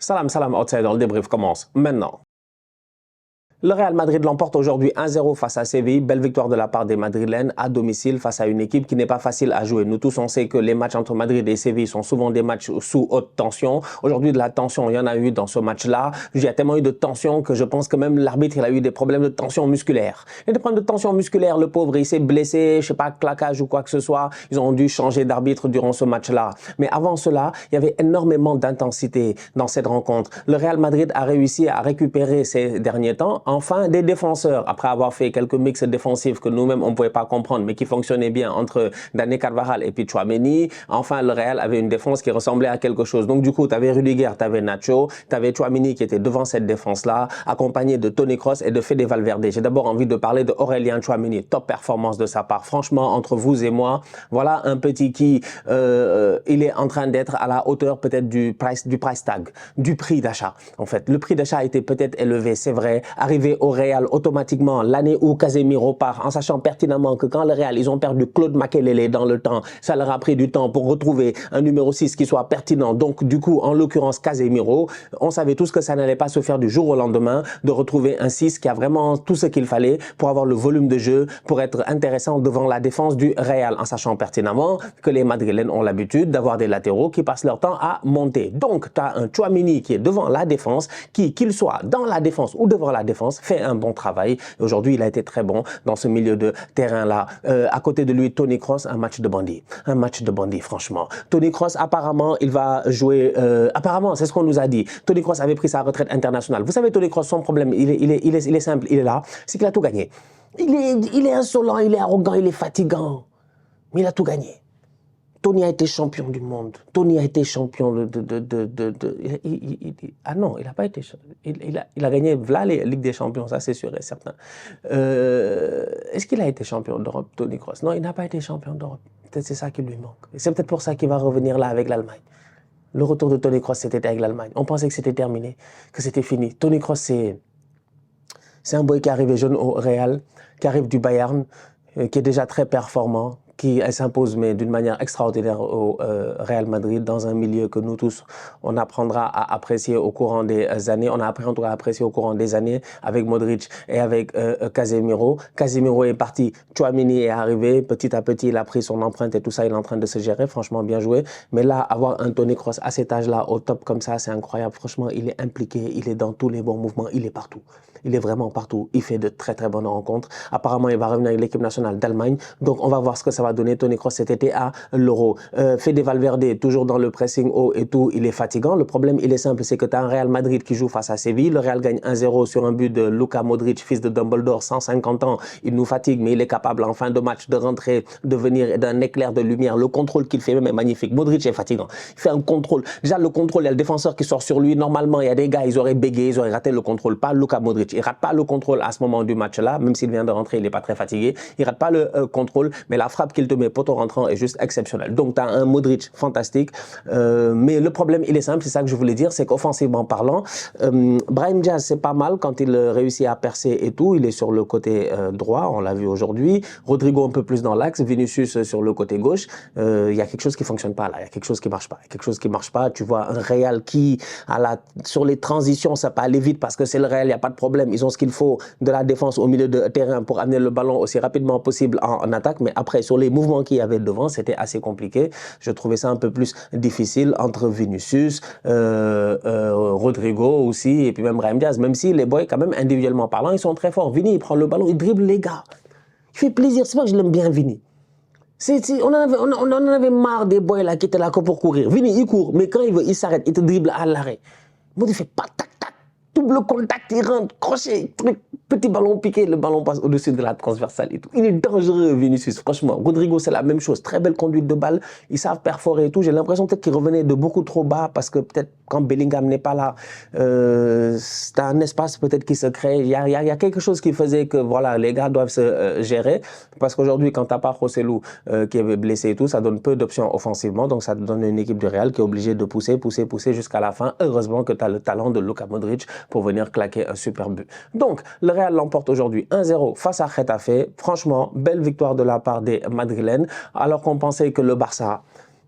Salam, salam, outsider, le débrief commence maintenant. Le Real Madrid l'emporte aujourd'hui 1-0 face à Séville. Belle victoire de la part des Madrilènes à domicile face à une équipe qui n'est pas facile à jouer. Nous tous, on sait que les matchs entre Madrid et Séville sont souvent des matchs sous haute tension. Aujourd'hui, de la tension, il y en a eu dans ce match-là. Il y a tellement eu de tension que je pense que même l'arbitre, il a eu des problèmes de tension musculaire. Il y a des problèmes de tension musculaire. Le pauvre, il s'est blessé, je sais pas, claquage ou quoi que ce soit. Ils ont dû changer d'arbitre durant ce match-là. Mais avant cela, il y avait énormément d'intensité dans cette rencontre. Le Real Madrid a réussi à récupérer ces derniers temps. Enfin, des défenseurs, après avoir fait quelques mix défensifs que nous-mêmes, on ne pouvait pas comprendre, mais qui fonctionnaient bien entre Dani Carvajal et puis Tchouaméni. Enfin, le Real avait une défense qui ressemblait à quelque chose. Donc, du coup, tu avais Rudiger, tu avais Nacho, tu avais Tchouaméni qui était devant cette défense-là, accompagné de Toni Kroos et de Fede Valverde. J'ai d'abord envie de parler de Aurélien Tchouaméni. Top performance de sa part. Franchement, entre vous et moi, voilà un petit qui, il est en train d'être à la hauteur peut-être du price tag, du prix d'achat. En fait, le prix d'achat a été peut-être élevé, c'est vrai. Arrivé au Real automatiquement l'année où Casemiro part, en sachant pertinemment que quand le Real, ils ont perdu Claude Makelele dans le temps, ça leur a pris du temps pour retrouver un numéro 6 qui soit pertinent. Donc, du coup, en l'occurrence, Casemiro, on savait tous que ça n'allait pas se faire du jour au lendemain de retrouver un 6 qui a vraiment tout ce qu'il fallait pour avoir le volume de jeu, pour être intéressant devant la défense du Real, en sachant pertinemment que les Madrilènes ont l'habitude d'avoir des latéraux qui passent leur temps à monter. Donc, tu as un Tchouaméni qui est devant la défense, qu'il soit dans la défense ou devant la défense, fait un bon travail. Aujourd'hui, il a été très bon dans ce milieu de terrain-là. À côté de lui, Toni Kroos, un match de bandit. Un match de bandit, franchement. Toni Kroos, apparemment, il va jouer... apparemment, c'est ce qu'on nous a dit. Toni Kroos avait pris sa retraite internationale. Vous savez, Toni Kroos, son problème, il est simple, il est là, c'est qu'il a tout gagné. Il est insolent, il est arrogant, il est fatigant. Mais il a tout gagné. Tony a été champion du monde. Tony a été champion ah non, il n'a pas été champion. Il a gagné voilà les Ligue des Champions, ça c'est sûr et certain. Est-ce qu'il a été champion d'Europe, Toni Kroos? Non, il n'a pas été champion d'Europe. Peut-être c'est ça qui lui manque. C'est peut-être pour ça qu'il va revenir là avec l'Allemagne. Le retour de Toni Kroos, c'était avec l'Allemagne. On pensait que c'était terminé, que c'était fini. Toni Kroos, c'est un boy qui est arrivé jeune au Real, qui arrive du Bayern, qui est déjà très performant, qui s'impose mais d'une manière extraordinaire au Real Madrid dans un milieu que nous tous on apprendra à apprécier au courant des années. On a appris en tout cas à apprécier au courant des années avec Modric et avec Casemiro. Casemiro est parti, Tchouaméni est arrivé, petit à petit il a pris son empreinte et tout ça, il est en train de se gérer, franchement bien joué. Mais là, avoir un Toni Kroos à cet âge-là au top comme ça, c'est incroyable. Franchement, il est impliqué, il est dans tous les bons mouvements, il est partout. Il est vraiment partout, il fait de très très bonnes rencontres. Apparemment, il va revenir avec l'équipe nationale d'Allemagne. Donc, on va voir ce que ça va donner. Toni Kroos cet été à l'Euro. Fede Valverde, toujours dans le pressing haut et tout, il est fatigant. Le problème, il est simple, c'est que tu as un Real Madrid qui joue face à Séville. Le Real gagne 1-0 sur un but de Luka Modric, fils de Dumbledore, 150 ans. Il nous fatigue, mais il est capable en fin de match de rentrer, de venir d'un éclair de lumière. Le contrôle qu'il fait même est magnifique. Modric est fatigant. Il fait un contrôle. Déjà, le contrôle, il y a le défenseur qui sort sur lui. Normalement, il y a des gars, ils auraient bégayé, ils auraient raté le contrôle. Pas Luka Modric. Il rate pas le contrôle à ce moment du match-là, même s'il vient de rentrer, il n'est pas très fatigué. Il rate pas le contrôle, mais la frappe qu'il te met poteau rentrant est juste exceptionnelle. Donc, tu as un Modric fantastique. Mais le problème, il est simple, c'est ça que je voulais dire, c'est qu'offensivement parlant, Brahim Diaz, c'est pas mal quand il réussit à percer et tout. Il est sur le côté droit, on l'a vu aujourd'hui. Rodrigo un peu plus dans l'axe, Vinicius sur le côté gauche. Il y a quelque chose qui fonctionne pas là, il y a quelque chose qui marche pas. Il y a quelque chose qui marche pas. Tu vois un Real qui, sur les transitions, ça peut aller vite parce que c'est le Real, il n'y a pas de problème. Ils ont ce qu'il faut de la défense au milieu de terrain pour amener le ballon aussi rapidement possible en attaque. Mais après, sur les mouvements qu'il y avait devant, c'était assez compliqué. Je trouvais ça un peu plus difficile entre Vinicius, Rodrigo aussi, et puis même Brahim Diaz. Même si les boys, quand même, individuellement parlant, ils sont très forts. Vini, il prend le ballon, il dribble les gars. Il fait plaisir. C'est pas que je l'aime bien, Vini. On en avait marre des boys là qui étaient là que pour courir. Vini, il court, mais quand il veut, il s'arrête, il te dribble à l'arrêt. Moi, il fait pas tac, tac, double contact, il rentre, crochet, truc, petit ballon piqué, le ballon passe au-dessus de la transversale et tout. Il est dangereux, Vinicius, franchement. Rodrigo, c'est la même chose. Très belle conduite de balle. Ils savent perforer et tout. J'ai l'impression peut-être qu'ils revenaient de beaucoup trop bas parce que peut-être quand Bellingham n'est pas là, c'est un espace peut-être qui se crée. Il y a quelque chose qui faisait que voilà, les gars doivent se gérer. Parce qu'aujourd'hui, quand tu n'as pas Rossellou qui est blessé et tout, ça donne peu d'options offensivement. Donc ça te donne une équipe du Real qui est obligée de pousser jusqu'à la fin. Heureusement que tu as le talent de Luka Modric pour venir claquer un super but. Donc, le Real l'emporte aujourd'hui 1-0 face à Getafe. Franchement, belle victoire de la part des Madrilènes. Alors qu'on pensait que le Barça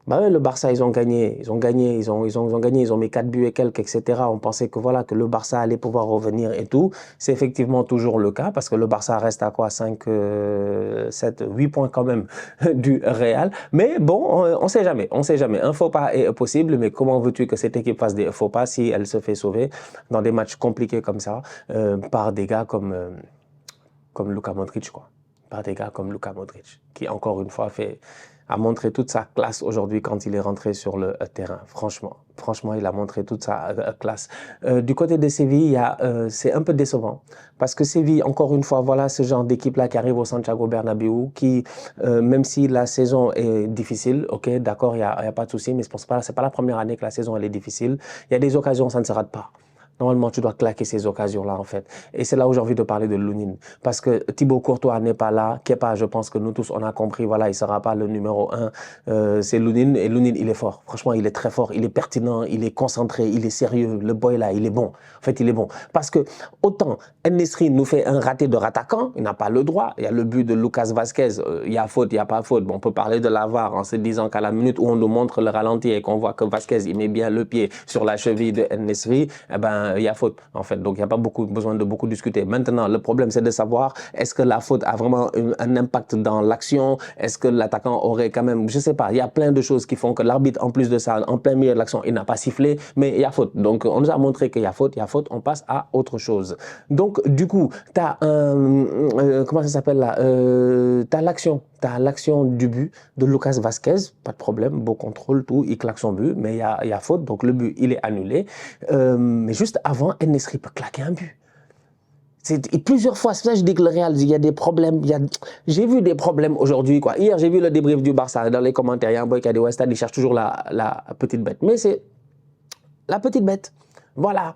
Bah ouais, le Barça, ils ont gagné, ils ont gagné, ils ont mis 4 buts et quelques, etc. On pensait que voilà, que le Barça allait pouvoir revenir et tout. C'est effectivement toujours le cas parce que le Barça reste à quoi? 5, 7, 8 points quand même du Real. Mais bon, on sait jamais, on sait jamais. Un faux pas est possible, mais comment veux-tu que cette équipe fasse des faux pas si elle se fait sauver dans des matchs compliqués comme ça par des gars comme Luka Modric, quoi. Par des gars comme Luka Modric, qui encore une fois a montré toute sa classe aujourd'hui quand il est rentré sur le terrain. Franchement, il a montré toute sa classe. Du côté de Séville, c'est un peu décevant parce que Séville, encore une fois, voilà ce genre d'équipe-là qui arrive au Santiago Bernabéu, qui, même si la saison est difficile, ok, d'accord, il y a pas de souci, mais c'est pas la première année que la saison elle est difficile. Il y a des occasions, ça ne se rate pas. Normalement, tu dois claquer ces occasions-là, en fait. Et c'est là où j'ai envie de parler de Lounine. Parce que Thibaut Courtois n'est pas là. Kepa, je pense que nous tous, on a compris, voilà, il ne sera pas le numéro 1. C'est Lounine. Et Lounine, il est fort. Franchement, il est très fort. Il est pertinent. Il est concentré. Il est sérieux. Le boy, là, il est bon. En fait, il est bon. Parce que, autant, En-Nesyri nous fait un raté de rattaquant. Il n'a pas le droit. Il y a le but de Lucas Vazquez. Il y a faute, il n'y a pas faute. Bon, on peut parler de la VAR en se disant qu'à la minute où on nous montre le ralenti et qu'on voit que Vazquez, il met bien le pied sur la cheville de En-Nesyri, eh ben, il y a faute, en fait. Donc, il n'y a pas besoin de beaucoup discuter. Maintenant, le problème, c'est de savoir est-ce que la faute a vraiment un impact dans l'action? Est-ce que l'attaquant aurait quand même, je ne sais pas, il y a plein de choses qui font que l'arbitre, en plus de ça, en plein milieu de l'action, il n'a pas sifflé, mais il y a faute. Donc, on nous a montré qu'il y a faute, on passe à autre chose. Donc, du coup, tu as comment ça s'appelle là? Tu as l'action. Tu as l'action du but de Lucas Vazquez, pas de problème, beau contrôle, tout, il claque son but, mais il y a faute, donc le but, il est annulé. Mais juste avant, En-Nesyri peut claquer un but. Et plusieurs fois, c'est pour ça que je dis que le Real, il y a des problèmes. J'ai vu des problèmes aujourd'hui, quoi. Hier, j'ai vu le débrief du Barça dans les commentaires. Il y a un boy qui a dit, ouais, Stade, il cherche toujours la petite bête. Mais c'est la petite bête. Voilà.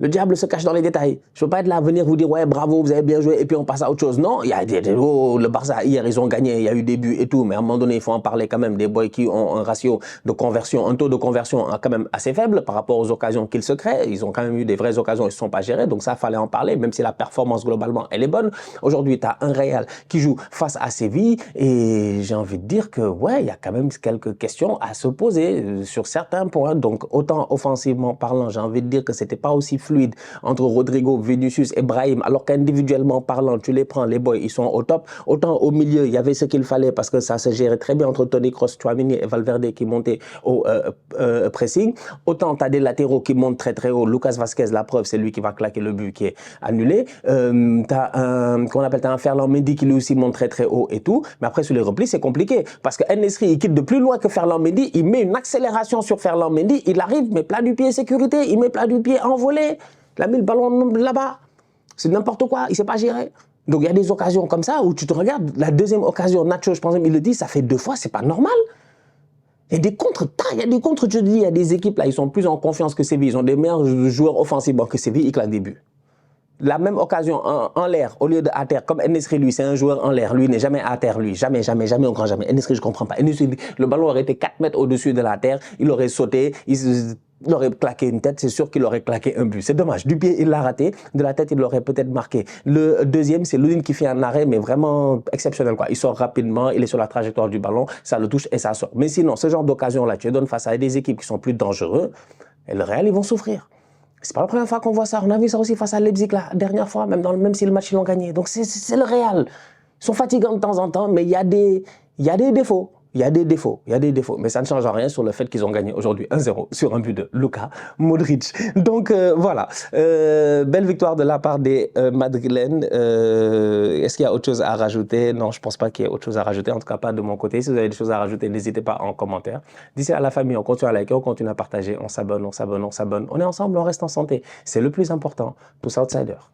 Le diable se cache dans les détails. Je ne peux pas être là, venir vous dire, ouais, bravo, vous avez bien joué, et puis on passe à autre chose. Non, il y a le Barça, hier, ils ont gagné, il y a eu des buts et tout, mais à un moment donné, il faut en parler quand même. Des boys qui ont un ratio de conversion, un taux de conversion quand même assez faible par rapport aux occasions qu'ils se créent. Ils ont quand même eu des vraies occasions, ils ne se sont pas gérés, donc ça, il fallait en parler, même si la performance, globalement, elle est bonne. Aujourd'hui, tu as un Real qui joue face à Séville, et j'ai envie de dire que, ouais, il y a quand même quelques questions à se poser sur certains points. Donc, autant offensivement parlant, j'ai envie de dire que c'était pas aussi fluide entre Rodrigo, Vinicius et Brahim, alors qu'individuellement parlant, tu les prends, les boys, ils sont au top. Autant au milieu, il y avait ce qu'il fallait parce que ça se gérait très bien entre Toni Kroos, Tchouaméni et Valverde qui montaient au pressing. Autant tu as des latéraux qui montent très très haut. Lucas Vazquez, la preuve, c'est lui qui va claquer le but qui est annulé. Tu as un Ferland Mendy qui lui aussi monte très très haut et tout. Mais après, sur les replis, c'est compliqué parce que En-Nesyri, il quitte de plus loin que Ferland Mendy. Il met une accélération sur Ferland Mendy. Il arrive, mais plat du pied sécurité. Il met plat du pied envolé. Il a mis le ballon là-bas. C'est n'importe quoi. Il ne sait pas gérer. Donc, il y a des occasions comme ça où tu te regardes. La deuxième occasion, Nacho, je pense qu'il le dit, ça fait 2 fois, c'est pas normal. Il y a des contres, je te dis, il y a des équipes là, ils sont plus en confiance que Séville. Ils ont des meilleurs joueurs offensivement que Séville, ils claquent des buts. La même occasion en l'air, au lieu de à terre, comme En-Nesyri, lui, c'est un joueur en l'air. Lui, n'est jamais à terre, lui. Jamais, au grand jamais. En-Nesyri, je ne comprends pas. En-Nesyri, le ballon aurait été 4 mètres au-dessus de la terre. Il aurait sauté. Il aurait claqué une tête, c'est sûr qu'il aurait claqué un but. C'est dommage. Du pied, il l'a raté. De la tête, il l'aurait peut-être marqué. Le deuxième, c'est Lounine qui fait un arrêt, mais vraiment exceptionnel, quoi. Il sort rapidement, il est sur la trajectoire du ballon, ça le touche et ça sort. Mais sinon, ce genre d'occasion-là, tu les donnes face à des équipes qui sont plus dangereuses, et le Real, ils vont souffrir. C'est pas la première fois qu'on voit ça. On a vu ça aussi face à Leipzig la dernière fois, même si le match ils l'ont gagné. Donc c'est le Real. Ils sont fatigants de temps en temps, mais il y a des défauts. Il y a des défauts, mais ça ne change rien sur le fait qu'ils ont gagné aujourd'hui 1-0 sur un but de Luka Modric. Donc voilà, belle victoire de la part des Madrilènes. Est-ce qu'il y a autre chose à rajouter? Non, je ne pense pas qu'il y ait autre chose à rajouter, en tout cas pas de mon côté. Si vous avez des choses à rajouter, n'hésitez pas en commentaire. D'ici à la famille, on continue à liker, on continue à partager, on s'abonne. On est ensemble, on reste en santé. C'est le plus important. Tous outsiders.